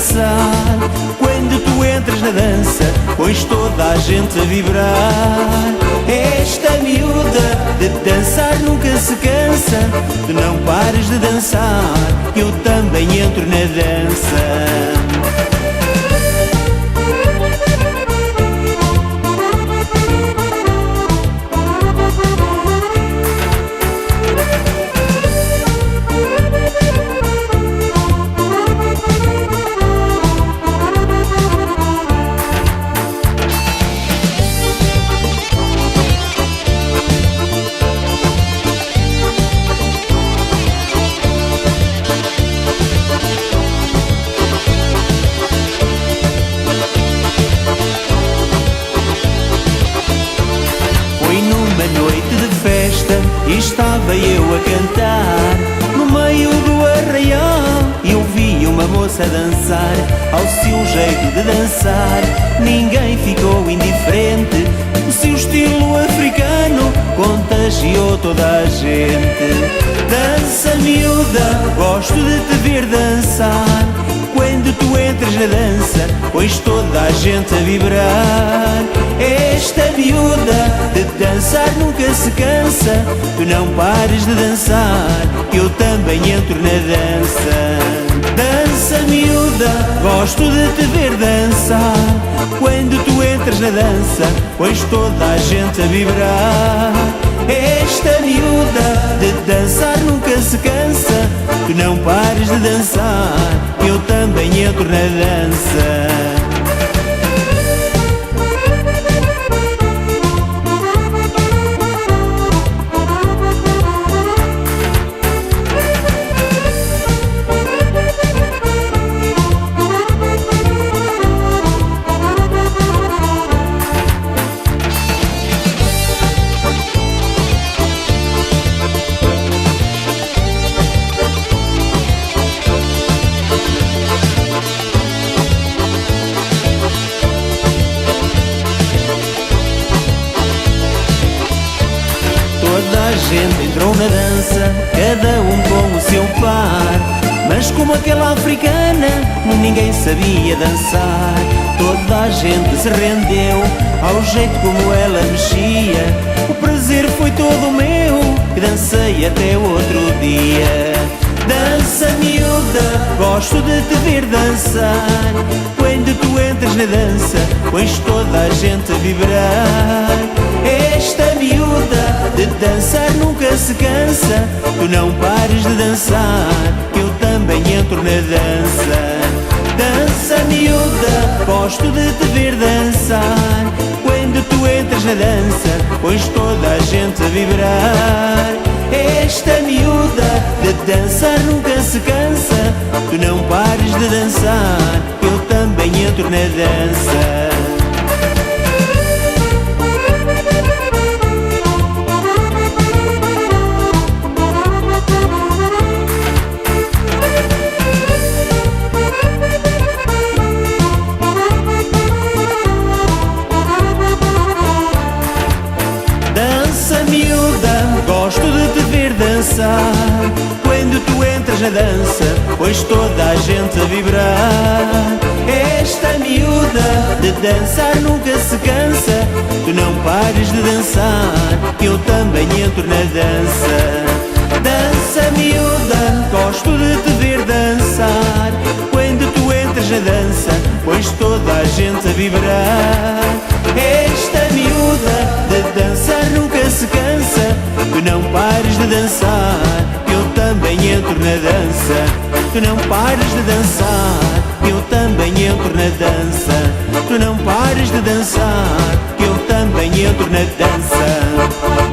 dançar. Quando tu entras na dança, pões toda a gente a vibrar. Esta miúda de dançar nunca se cansa. Tu não pares de dançar, eu também entro na dança. Noite de festa e estava eu a cantar. No meio do arraial eu vi uma moça dançar. Ao seu jeito de dançar ninguém ficou indiferente. O seu estilo africano contagiou toda a gente. Dança miúda, gosto de te ver dançar. Quando tu entras na dança, pões toda a gente a vibrar. Esta miúda de dançar nunca se cansa. Tu não pares de dançar, eu também entro na dança. Dança miúda, gosto de te ver dançar. Quando tu entras na dança, pões toda a gente a vibrar. Esta miúda de dançar nunca se cansa. Tu não pares de dançar, eu também entro na dança. Toda a gente entrou na dança, cada um com o seu par. Mas como aquela africana, ninguém sabia dançar. Toda a gente se rendeu ao jeito como ela mexia. O prazer foi todo meu e dancei até outro dia. Dança miúda, gosto de te ver dançar. Quando tu entras na dança, pões toda a gente a vibrar. Esta miúda de dançar nunca se cansa. Tu não pares de dançar, eu também entro na dança. Dança miúda, gosto de te ver dançar. Quando tu entras na dança, pões toda a gente a vibrar. Esta miúda de dançar nunca se cansa. Tu não pares de dançar, eu também entro na dança. Dança miúda, gosto de te ver dançar. Quando tu entras na dança, pões toda a gente a vibrar. Esta miúda de dançar nunca se cansa. Tu não pares de dançar, eu também entro na dança. Dança miúda, gosto de te ver dançar. Quando tu entras na dança, pões toda a gente a vibrar. Esta miúda de dançar nunca se cansa. Tu não pares de dançar, eu também entro na dança. Tu não pares de dançar, eu também entro na dança. Tu não pares de dançar, eu também entro na dança.